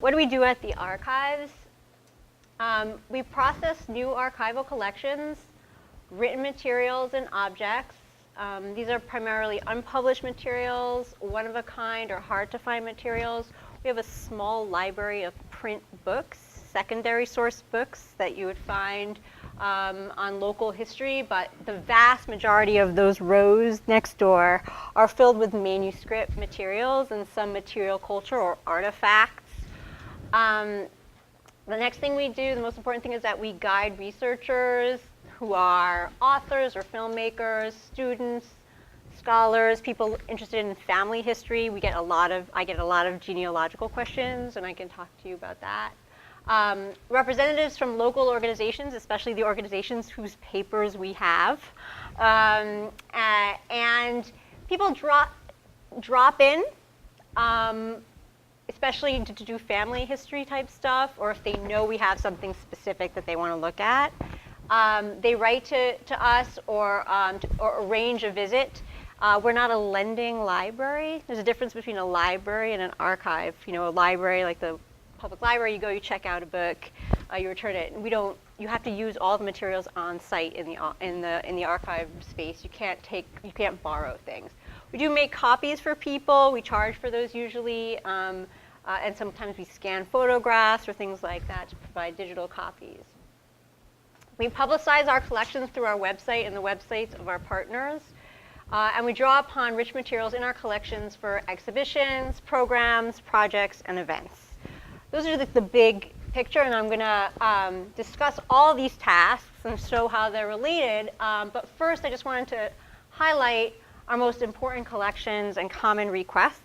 what do we do at the archives? We process new archival collections, written materials, and objects. These are primarily unpublished materials, one-of-a-kind or hard-to-find materials. We have a small library of print books, secondary source books that you would find on local history, but the vast majority of those rows next door are filled with manuscript materials and some material culture or artifacts. The next thing we do, the most important thing, is that we guide researchers who are authors or filmmakers, students, scholars, people interested in family history. I get a lot of genealogical questions, and I can talk to you about that. Representatives from local organizations, especially the organizations whose papers we have, and people drop in, especially to do family history type stuff, or if they know we have something specific that they want to look at. They write to us or arrange a visit. We're not a lending library. There's a difference between a library and an archive. You know, a library, like the public library, you go, you check out a book, you return it. And we don't. You have to use all the materials on site in the archive space. You can't borrow things. We do make copies for people. We charge for those usually, and sometimes we scan photographs or things like that to provide digital copies. We publicize our collections through our website and the websites of our partners. And we draw upon rich materials in our collections for exhibitions, programs, projects, and events. Those are the big picture, and I'm going to discuss all these tasks and show how they're related. But first, I just wanted to highlight our most important collections and common requests.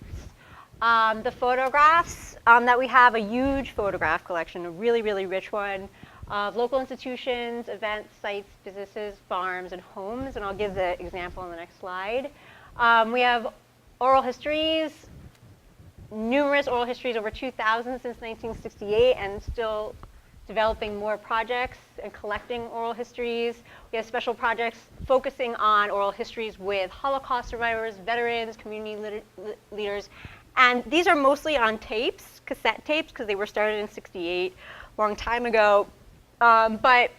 The photographs that we have, a huge photograph collection, a really, really rich one, of local institutions, events, sites, businesses, farms, and homes. And I'll give the example on the next slide. We have oral histories, numerous oral histories, over 2,000 since 1968, and still developing more projects and collecting oral histories. We have special projects focusing on oral histories with Holocaust survivors, veterans, community leaders. And these are mostly on tapes, cassette tapes, because they were started in '68, a long time ago. But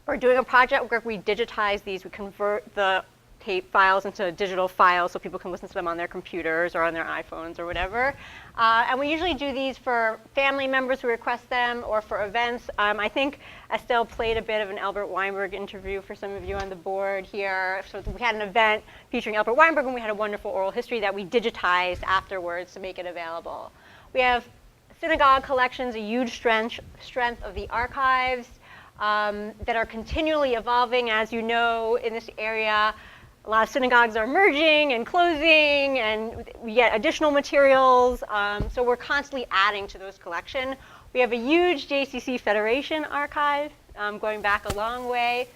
we're doing a project where we digitize these. We convert the tape files into digital files so people can listen to them on their computers or on their iPhones or whatever. And we usually do these for family members who request them or for events. I think Estelle played a bit of an Albert Weinberg interview for some of you on the board here. So we had an event featuring Albert Weinberg, and we had a wonderful oral history that we digitized afterwards to make it available. We have synagogue collections, a huge strength of the archives that are continually evolving. As you know, in this area, a lot of synagogues are merging and closing, and we get additional materials. So we're constantly adding to those collections. We have a huge JCC Federation archive going back a long way.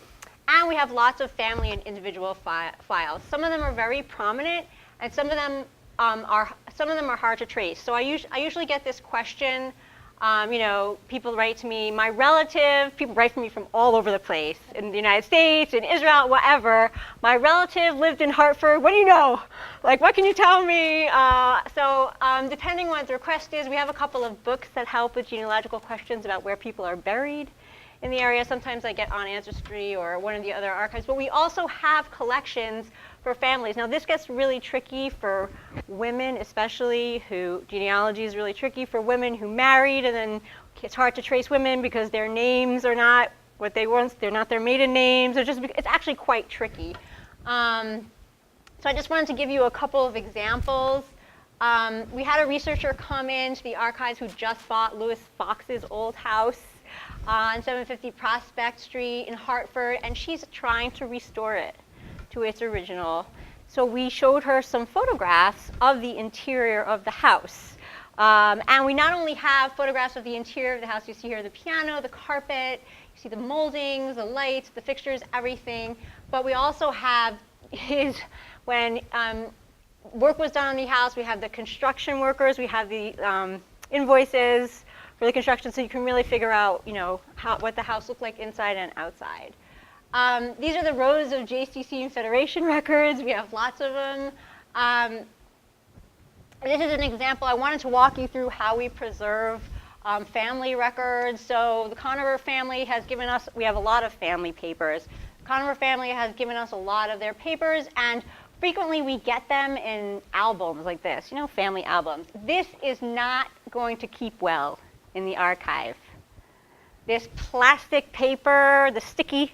And we have lots of family and individual files. Some of them are very prominent, and some of them are hard to trace. So I usually get this question. You know, people write to me, my relative, people write to me from all over the place, in the United States, in Israel, whatever. My relative lived in Hartford, what do you know? Like, what can you tell me? So depending on what the request is, we have a couple of books that help with genealogical questions about where people are buried in the area. Sometimes I get on Ancestry or one of the other archives, but we also have collections for families. Now this gets really tricky for women, especially genealogy is really tricky for women who married, and then it's hard to trace women because their names are not what they once, they're not their maiden names. It's actually quite tricky. So I just wanted to give you a couple of examples. We had a researcher come into the archives who just bought Louis Fox's old house on 750 Prospect Street in Hartford, and she's trying to restore it to its original. So we showed her some photographs of the interior of the house. And we not only have photographs of the interior of the house, you see here the piano, the carpet, you see the moldings, the lights, the fixtures, everything, but we also have when work was done on the house, we have the construction workers, we have the invoices for the construction, so you can really figure out, you know, what the house looked like inside and outside. These are the rows of JCC and Federation records. We have lots of them. This is an example. I wanted to walk you through how we preserve family records. So the Conover family has given us, we have a lot of family papers. The Conover family has given us a lot of their papers, and frequently we get them in albums like this, family albums. This is not going to keep well in the archive. This plastic paper, the sticky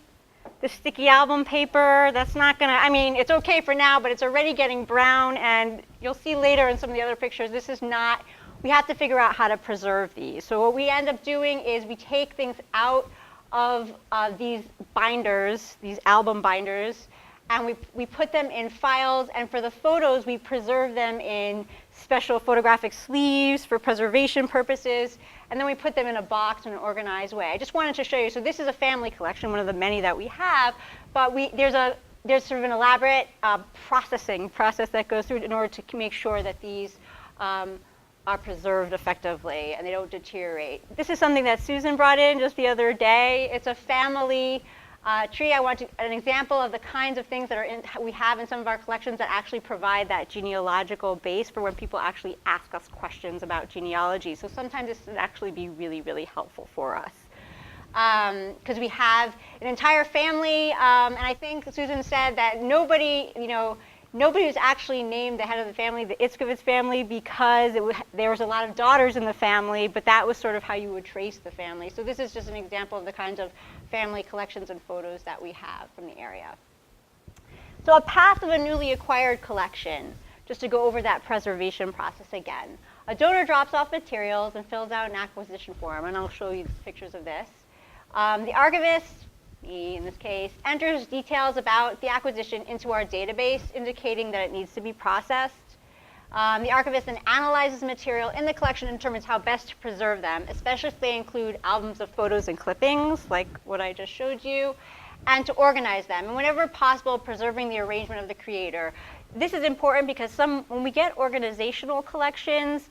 album paper, that's not gonna, it's okay for now, but it's already getting brown, and you'll see later in some of the other pictures, this is not, we have to figure out how to preserve these. So what we end up doing is we take things out of these binders, these album binders, and we put them in files, and for the photos, we preserve them in special photographic sleeves for preservation purposes, and then we put them in a box in an organized way. I just wanted to show you, so this is a family collection, one of the many that we have, but there's sort of an elaborate process that goes through in order to make sure that these are preserved effectively and they don't deteriorate. This is something that Susan brought in just the other day. It's a family tree. I want an example of the kinds of things that we have in some of our collections that actually provide that genealogical base for when people actually ask us questions about genealogy. So sometimes this would actually be really, really helpful for us. Because we have an entire family, and I think Susan said that nobody was actually named the head of the family, the Itzkovitz family, because there was a lot of daughters in the family, but that was sort of how you would trace the family. So this is just an example of the kinds of family collections and photos that we have from the area. So a path of a newly acquired collection, just to go over that preservation process again. A donor drops off materials and fills out an acquisition form, and I'll show you pictures of this. The archivist, me in this case, enters details about the acquisition into our database, indicating that it needs to be processed. The archivist then analyzes material in the collection and determines how best to preserve them, especially if they include albums of photos and clippings, like what I just showed you, and to organize them. And whenever possible, preserving the arrangement of the creator. This is important because when we get organizational collections,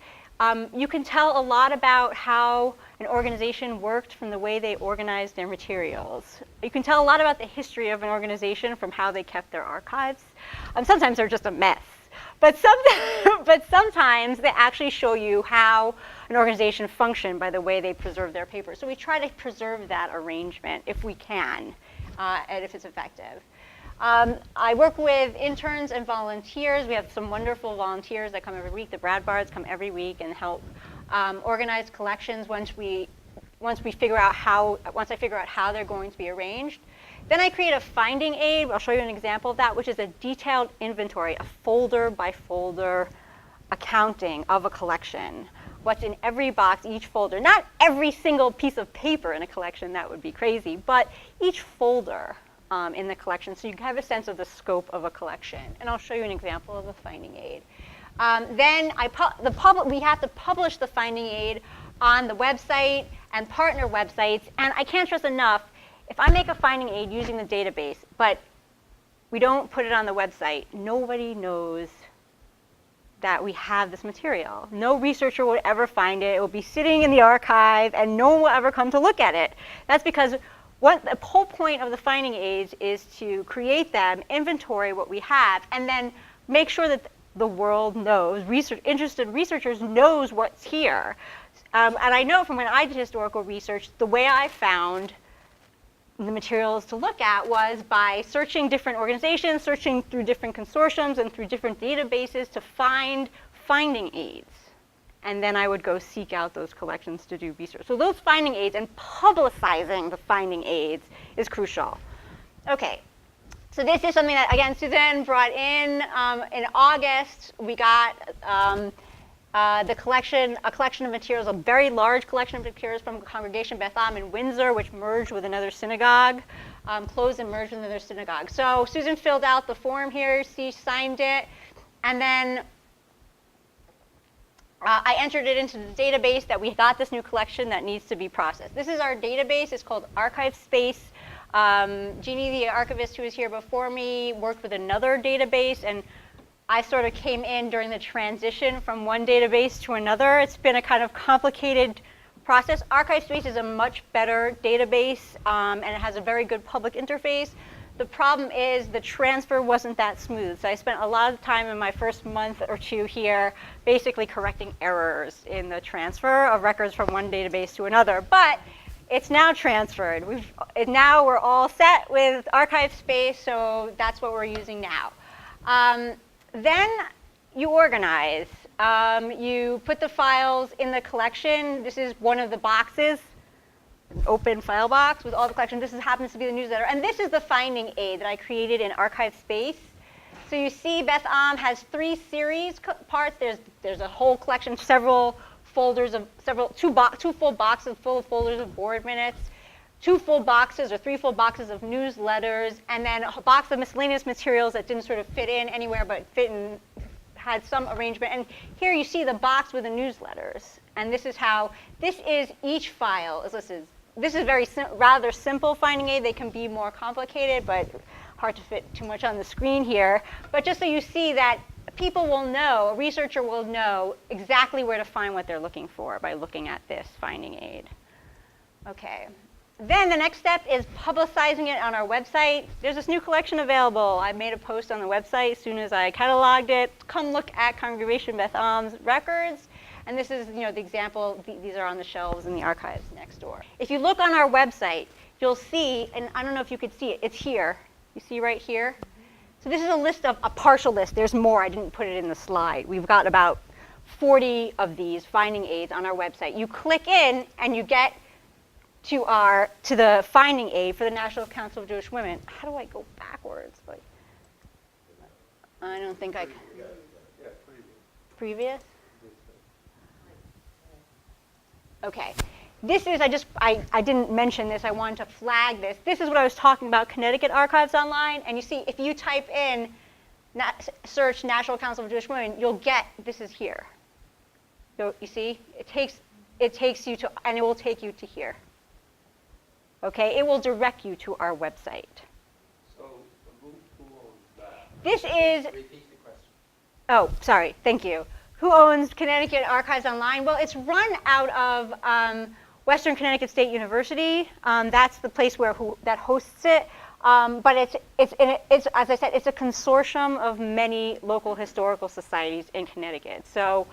you can tell a lot about how an organization worked from the way they organized their materials. You can tell a lot about the history of an organization from how they kept their archives. Sometimes they're just a mess. But sometimes they actually show you how an organization functioned by the way they preserve their papers. So we try to preserve that arrangement if we can, and if it's effective. I work with interns and volunteers. We have some wonderful volunteers that come every week. The Bradbards come every week and help organize collections once I figure out how they're going to be arranged. Then I create a finding aid. I'll show you an example of that, which is a detailed inventory, a folder by folder accounting of a collection. What's in every box, each folder. Not every single piece of paper in a collection, that would be crazy, but each folder in the collection, so you have a sense of the scope of a collection. And I'll show you an example of a finding aid. Then we have to publish the finding aid on the website and partner websites. And I can't stress enough, if I make a finding aid using the database, but we don't put it on the website, nobody knows that we have this material. No researcher will ever find it. It will be sitting in the archive, and no one will ever come to look at it. That's because the whole point of the finding aids is to create them, inventory what we have, and then make sure that the world knows, interested researchers knows what's here. And I know from when I did historical research, the way I found the materials to look at was by searching different organizations, searching through different consortiums and through different databases to find finding aids. And then I would go seek out those collections to do research. So those finding aids and publicizing the finding aids is crucial. Okay, so this is something that, again, Suzanne brought in August. We got a collection of materials, a very large collection of materials from Congregation Beth Am in Windsor, which merged with another synagogue, closed and merged with another synagogue. So Susan filled out the form here, she signed it, and then I entered it into the database that we got this new collection that needs to be processed. This is our database. It's called Archive Space. Jeannie, the archivist who was here before me, worked with another database, and I sort of came in during the transition from one database to another. It's been a kind of complicated process. Archive Space is a much better database, and it has a very good public interface. The problem is the transfer wasn't that smooth. So I spent a lot of time in my first month or two here basically correcting errors in the transfer of records from one database to another. But it's now transferred. Now we're all set with archive space, so that's what we're using now. Then you organize. You put the files in the collection. This is one of the boxes, an open file box with all the collection. This happens to be the newsletter. And this is the finding aid that I created in archive space. So you see Beth has 3 series parts. There's a whole collection, several folders of two full boxes full of folders of board minutes, 2 full boxes or 3 full boxes of newsletters, and then a box of miscellaneous materials that didn't sort of fit in anywhere but had some arrangement. And here you see the box with the newsletters. And this is each file is listed. This is rather simple finding aid. They can be more complicated, but hard to fit too much on the screen here. But just so you see that people will know, a researcher will know exactly where to find what they're looking for by looking at this finding aid. Okay. Then the next step is publicizing it on our website. There's this new collection available. I made a post on the website as soon as I cataloged it. Come look at Congregation Beth Am's records. And this is, the example. These are on the shelves in the archives next door. If you look on our website, you'll see, and I don't know if you could see it. It's here. You see right here? So this is a partial list. There's more. I didn't put it in the slide. We've got about 40 of these finding aids on our website. You click in, and you get to the finding aid for the National Council of Jewish Women. How do I go backwards? I don't think I can. Yeah, Previous? Okay. This is, I didn't mention this. I wanted to flag this. This is what I was talking about, Connecticut Archives Online. And you see, if you type in, search National Council of Jewish Women, you'll get, this is here. So you see, it takes you to, and it will take you to here. Okay, it will direct you to our website. So who owns that? This is, Repeat the question. oh, sorry, thank you. Who owns Connecticut Archives Online? Well, it's run out of Western Connecticut State University. That's the place that hosts it. But it's as I said, it's a consortium of many local historical societies in Connecticut. So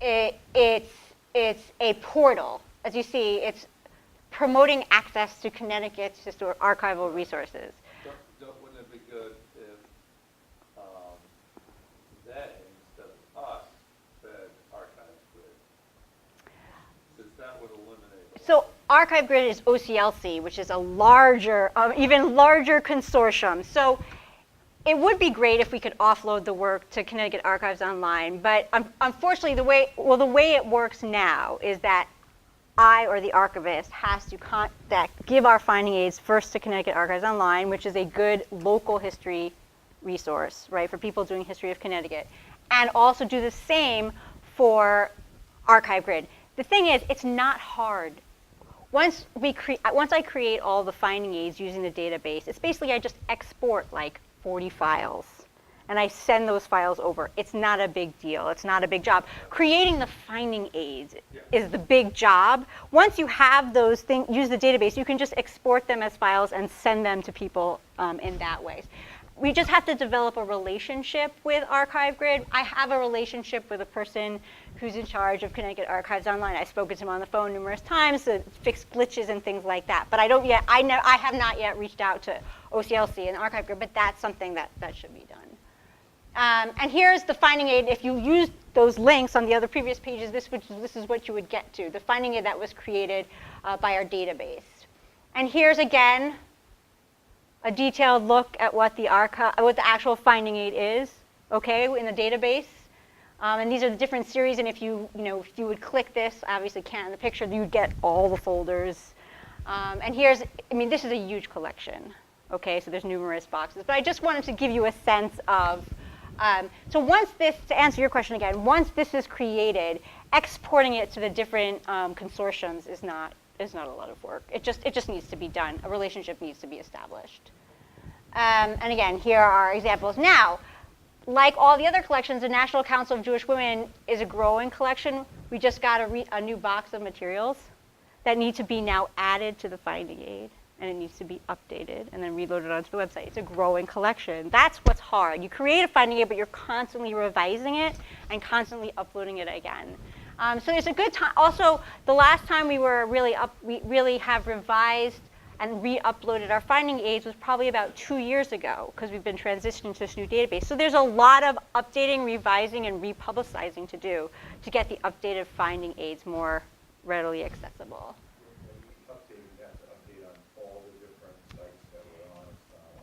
it's a portal. As you see, it's promoting access to Connecticut's archival resources. Wouldn't it be good if they, instead of us, fed Archive Grid? Because that would eliminate. So Archive Grid is OCLC, which is a larger, even larger consortium. So it would be great if we could offload the work to Connecticut Archives Online, but unfortunately, the way it works now is that I or the archivist has to give our finding aids first to Connecticut Archives Online, which is a good local history resource, right, for people doing history of Connecticut, and also do the same for Archive Grid. The thing is, it's not hard. Once I create all the finding aids using the database, it's basically I just export like 40 files. And I send those files over. It's not a big deal. It's not a big job. Creating the finding aids is the big job. Once you have those things, use the database, you can just export them as files and send them to people in that way. We just have to develop a relationship with Archive Grid. I have a relationship with a person who's in charge of Connecticut Archives Online. I've spoken to him on the phone numerous times to fix glitches and things like that. But I have not yet reached out to OCLC and Archive Grid, but that's something that should be done. And here's the finding aid. If you use those links on the other previous pages, this is what you would get to, the finding aid that was created by our database. And here's, again, a detailed look at what the actual finding aid is, okay, in the database. And these are the different series. And if you would click this, obviously can't in the picture, you'd get all the folders. And this is a huge collection, okay? So there's numerous boxes. But I just wanted to give you a sense of, to answer your question again, once this is created, exporting it to the different consortiums is not a lot of work. It just needs to be done. A relationship needs to be established. And again, here are examples. Now, like all the other collections, the National Council of Jewish Women is a growing collection. We just got a new box of materials that need to be now added to the finding aid. and it needs to be updated and then reloaded onto the website. It's a growing collection. That's what's hard. You create a finding aid, but you're constantly revising it and constantly uploading it again. So there's a good time. Also, the last time we really have revised and re-uploaded our finding aids was probably about 2 years ago, because we've been transitioning to this new database. So there's a lot of updating, revising, and republicizing to do to get the updated finding aids more readily accessible.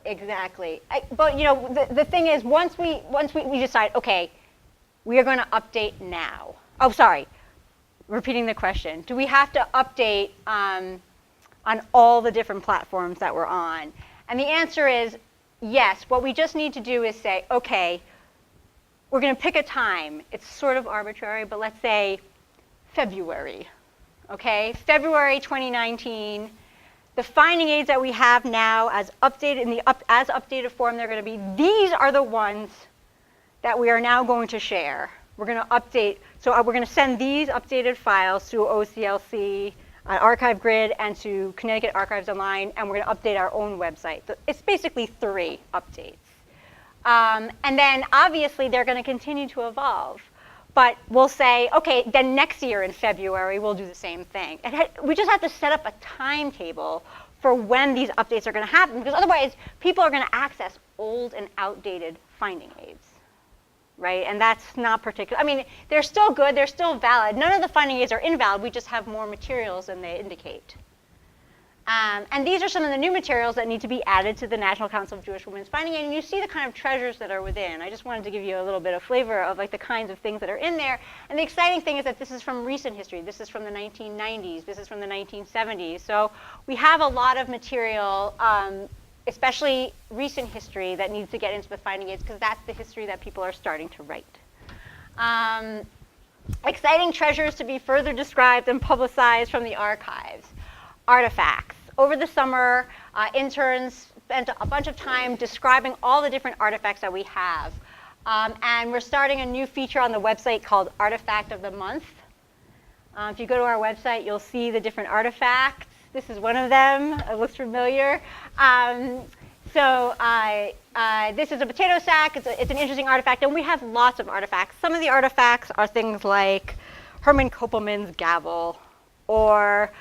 Exactly. But you know, the thing is, once we decide, okay, we are going to update now. Oh, sorry. Repeating the question. Do we have to update on all the different platforms that we're on? And the answer is yes. What we just need to do is say, okay, we're going to pick a time. It's sort of arbitrary, but let's say February. Okay, February 2019. The finding aids that we have now, as updated in the as updated form, they're going to be, these are the ones that we are now going to share. We're going to update, so we're going to send these updated files to OCLC, Archive Grid, and to Connecticut Archives Online, and we're going to update our own website. It's basically 3 updates. And then obviously they're going to continue to evolve. But we'll say, okay, then next year in February, we'll do the same thing. We just have to set up a timetable for when these updates are going to happen, because otherwise people are going to access old and outdated finding aids, right? And that's not particular. I mean, they're still good, they're still valid. None of the finding aids are invalid, we just have more materials than they indicate. And these are some of the new materials that need to be added to the National Council of Jewish Women's Finding Aid, and you see the kind of treasures that are within. I just wanted to give you a little bit of flavor of like the kinds of things that are in there. And the exciting thing is that this is from recent history. This is from the 1990s. This is from the 1970s. So we have a lot of material, especially recent history, that needs to get into the finding aids, because that's the history that people are starting to write. Exciting treasures to be further described and publicized from the archives. Artifacts. Over the summer, interns spent a bunch of time describing all the different artifacts that we have. And we're starting a new feature on the website called Artifact of the Month. If you go to our website, you'll see the different artifacts. This is one of them. It looks familiar. This is a potato sack. It's an interesting artifact, and we have lots of artifacts. Some of the artifacts are things like Herman Kopelman's gavel, or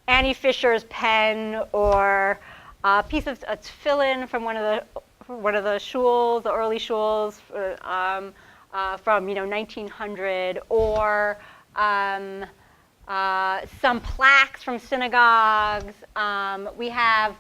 Annie Fisher's pen, or a piece of a tefillin from one of the shuls, the early shuls from 1900, or some plaques from synagogues. We have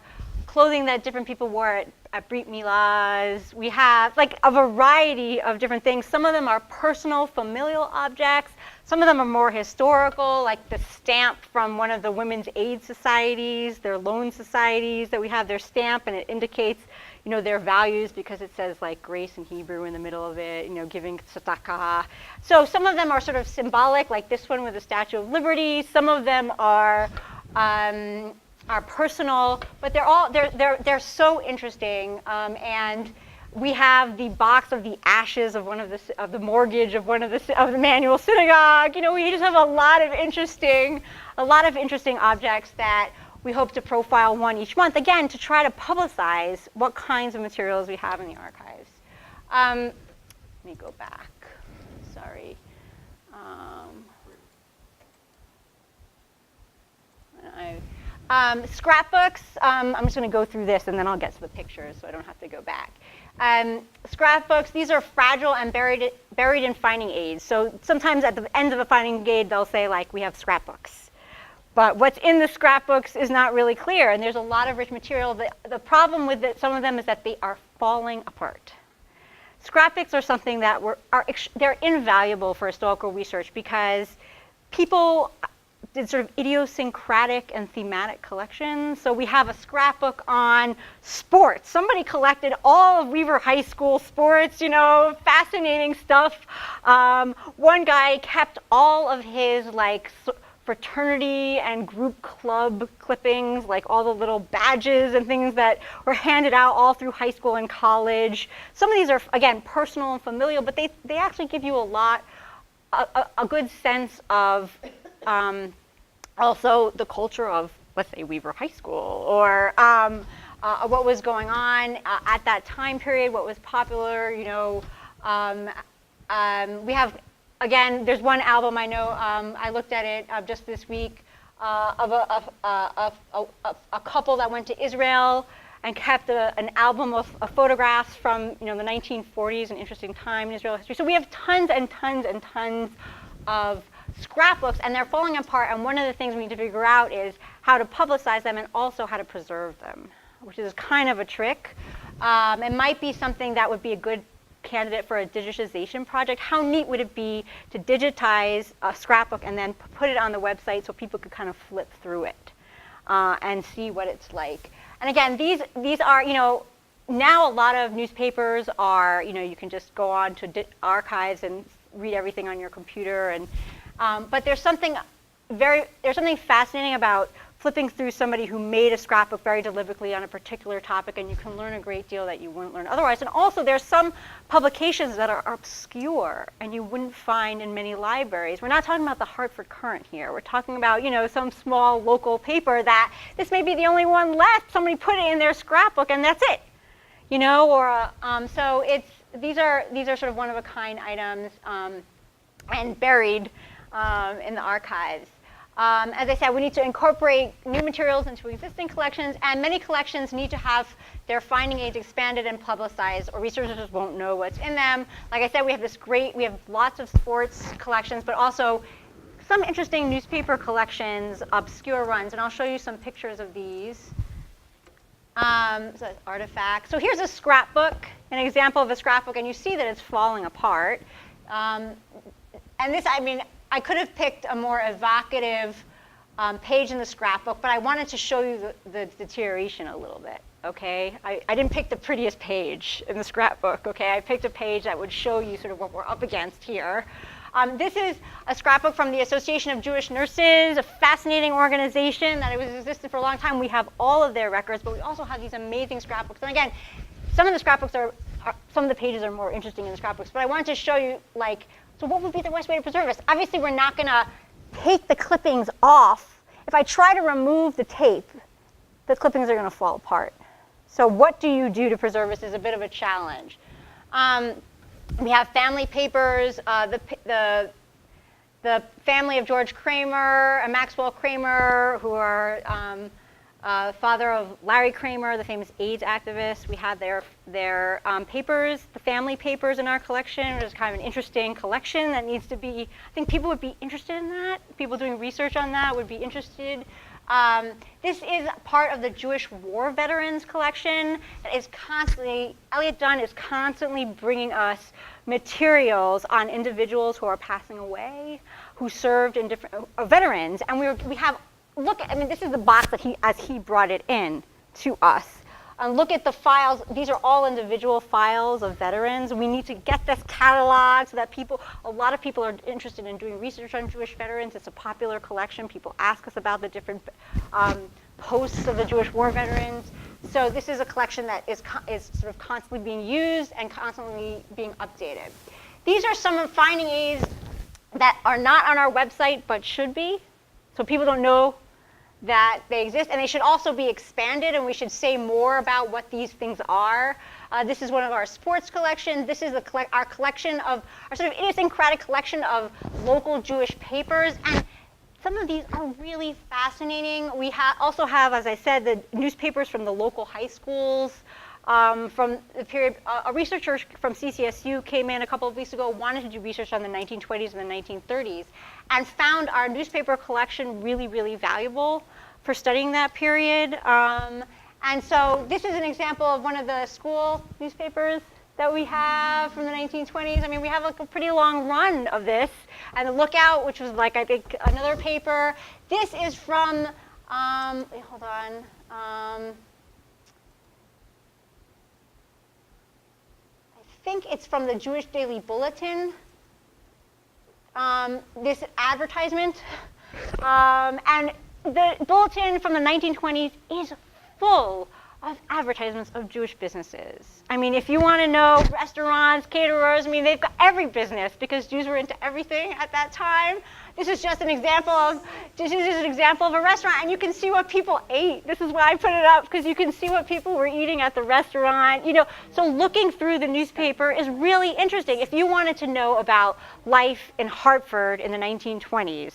clothing that different people wore at Brit Milahs. We have like a variety of different things. Some of them are personal, familial objects. Some of them are more historical, like the stamp from one of the women's aid societies, their loan societies, that we have their stamp, and it indicates, their values, because it says like grace in Hebrew in the middle of it, giving tzedakah. So some of them are sort of symbolic, like this one with the Statue of Liberty. Some of them are personal, but they're so interesting, and we have the box of the ashes of the mortgage of the Manuel synagogue. We just have a lot of interesting objects that we hope to profile one each month, again, to try to publicize what kinds of materials we have in the archives. Let me go back. Sorry. Scrapbooks, I'm just going to go through this and then I'll get to the pictures so I don't have to go back. Scrapbooks, these are fragile and buried in finding aids. So sometimes at the end of a finding aid, they'll say, like, we have scrapbooks. But what's in the scrapbooks is not really clear, and there's a lot of rich material. The problem with some of them is that they are falling apart. Scrapbooks are something that they're invaluable for historical research, because people did sort of idiosyncratic and thematic collections. So we have a scrapbook on sports. Somebody collected all of Weaver High School sports, fascinating stuff. One guy kept all of his fraternity and group club clippings, like all the little badges and things that were handed out all through high school and college. Some of these are, again, personal and familial, but they actually give you a good sense of also the culture of let's say, Weaver High School, or what was going on at that time period, what was popular, you know. We have, again, there's one album I know, I looked at it just this week, of a couple that went to Israel and kept an album of photographs from, you know, the 1940s, an interesting time in Israel history. So we have tons and tons and tons of scrapbooks, and they're falling apart, and one of the things we need to figure out is how to publicize them and also how to preserve them, which is kind of a trick. It might be something that would be a good candidate for a digitization project. How neat would it be to digitize a scrapbook and then put it on the website so people could kind of flip through it and see what it's like? And again, these are, you know, now a lot of newspapers are, you know, you can just go on to archives and read everything on your computer, and but there's something fascinating about flipping through somebody who made a scrapbook very deliberately on a particular topic, and you can learn a great deal that you wouldn't learn otherwise. And also, there's some publications that are obscure and you wouldn't find in many libraries. We're not talking about the Hartford Courant here. We're talking about, you know, some small local paper that this may be the only one left. Somebody put it in their scrapbook and that's it, you know. Or so these are sort of one-of-a-kind items and buried in the archives. As I said, we need to incorporate new materials into existing collections, and many collections need to have their finding aids expanded and publicized, or researchers won't know what's in them. Like I said, we have lots of sports collections, but also some interesting newspaper collections, obscure runs, and I'll show you some pictures of these. So that's artifacts. So here's a scrapbook, an example of a scrapbook, and you see that it's falling apart. And this, I mean, I could have picked a more evocative page in the scrapbook, but I wanted to show you the deterioration a little bit, okay? I didn't pick the prettiest page in the scrapbook, okay? I picked a page that would show you sort of what we're up against here. This is a scrapbook from the Association of Jewish Nurses, a fascinating organization that has existed for a long time. We have all of their records, but we also have these amazing scrapbooks. And again, some of the scrapbooks some of the pages are more interesting in the scrapbooks, but I wanted to show you, like, so what would be the best way to preserve this? Obviously, we're not going to take the clippings off. If I try to remove the tape, the clippings are going to fall apart. So what do you do to preserve this is a bit of a challenge. We have family papers. The family of George Kramer and Maxwell Kramer, who are father of Larry Kramer, the famous AIDS activist. We have their papers, the family papers in our collection, which is kind of an interesting collection that needs to be, I think people would be interested in that. People doing research on that would be interested. This is part of the Jewish war veterans collection that is constantly, Elliot Dunn is constantly bringing us materials on individuals who are passing away, who served in different, veterans, and we have, look, I mean, this is the box that he brought it in to us. Look at the files. These are all individual files of veterans. We need to get this catalog so that a lot of people are interested in doing research on Jewish veterans. It's a popular collection. People ask us about the different posts of the Jewish war veterans. So this is a collection that is sort of constantly being used and constantly being updated. These are some of finding aids that are not on our website but should be. So people don't know that they exist, and they should also be expanded, and we should say more about what these things are. This is one of our sports collections. This is our collection of, our sort of idiosyncratic collection of local Jewish papers, and some of these are really fascinating. We also have, as I said, the newspapers from the local high schools. From the period, a researcher from CCSU came in a couple of weeks ago, wanted to do research on the 1920s and the 1930s, and found our newspaper collection really, really valuable for studying that period. And so this is an example of one of the school newspapers that we have from the 1920s. I mean, we have like a pretty long run of this. And the Lookout, which was like, I think, another paper. This is from, wait, hold on. I think it's from the Jewish Daily Bulletin, this advertisement. And the bulletin from the 1920s is full of advertisements of Jewish businesses. I mean, if you want to know restaurants, caterers, I mean, they've got every business because Jews were into everything at that time. This is just an example of a restaurant, and you can see what people ate. This is why I put it up, because you can see what people were eating at the restaurant. You know, so looking through the newspaper is really interesting. If you wanted to know about life in Hartford in the 1920s,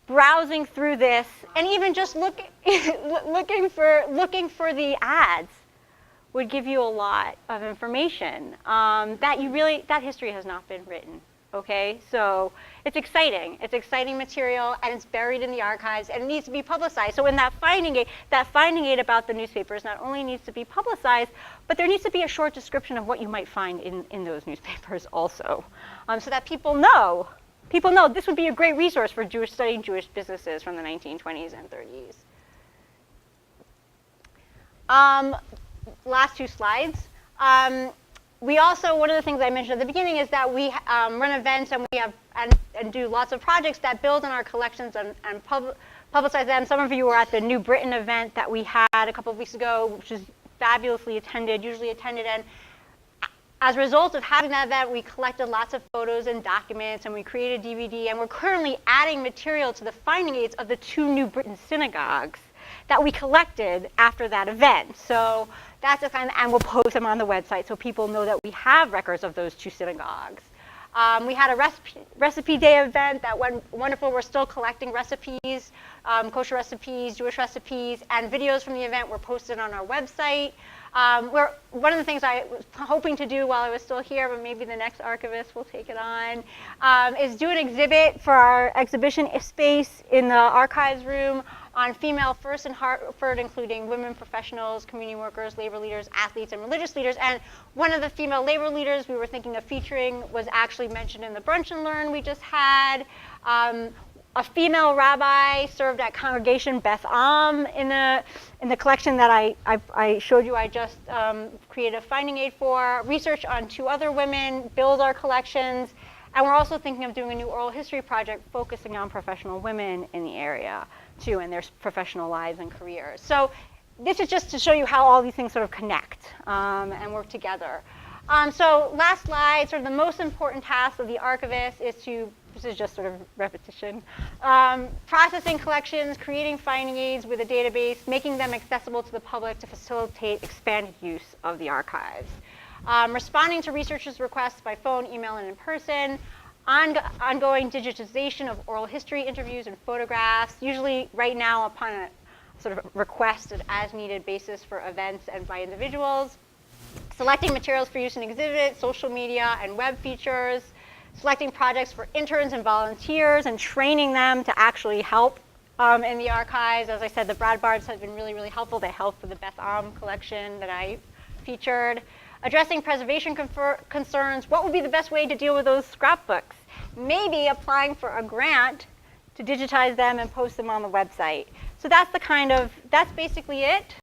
browsing through this, and even just looking for the ads would give you a lot of information that history has not been written. Okay, so it's exciting. It's exciting material, and it's buried in the archives, and it needs to be publicized. So in that finding aid about the newspapers not only needs to be publicized, but there needs to be a short description of what you might find in those newspapers also, so that people know. People know this would be a great resource for studying Jewish businesses from the 1920s and 30s. Last two slides. We also, one of the things I mentioned at the beginning is that we run events and we have and do lots of projects that build on our collections and publicize them. Some of you were at the New Britain event that we had a couple of weeks ago, which is fabulously attended, usually attended. And as a result of having that event, we collected lots of photos and documents, and we created a DVD, and we're currently adding material to the finding aids of the 2 New Britain synagogues that we collected after that event. So that's a kind of, and we'll post them on the website so people know that we have records of those 2 synagogues. We had a recipe day event that went wonderful. We're still collecting recipes, kosher recipes, Jewish recipes, and videos from the event were posted on our website. One of the things I was hoping to do while I was still here, but maybe the next archivist will take it on, is do an exhibit for our exhibition space in the archives room on female first in Hartford, including women professionals, community workers, labor leaders, athletes, and religious leaders. And one of the female labor leaders we were thinking of featuring was actually mentioned in the Brunch and Learn we just had. A female rabbi served at Congregation Beth Am in the collection that I showed you. I just created a finding aid for. Research on 2 other women, build our collections, and we're also thinking of doing a new oral history project focusing on professional women in the area too, and their professional lives and careers. So this is just to show you how all these things sort of connect and work together. So last slide, sort of the most important task of the archivist is to, this is just sort of repetition, processing collections, creating finding aids with a database, making them accessible to the public to facilitate expanded use of the archives. Responding to researchers' requests by phone, email, and in person. Ongoing digitization of oral history interviews and photographs, usually right now upon a sort of requested as-needed basis for events and by individuals. Selecting materials for use in exhibits, social media, and web features. Selecting projects for interns and volunteers and training them to actually help in the archives. As I said, the Brad Barbs have been really, really helpful. They helped with the Beth Am collection that I featured. Addressing preservation concerns. What would be the best way to deal with those scrapbooks? Maybe applying for a grant to digitize them and post them on the website. So that's basically it.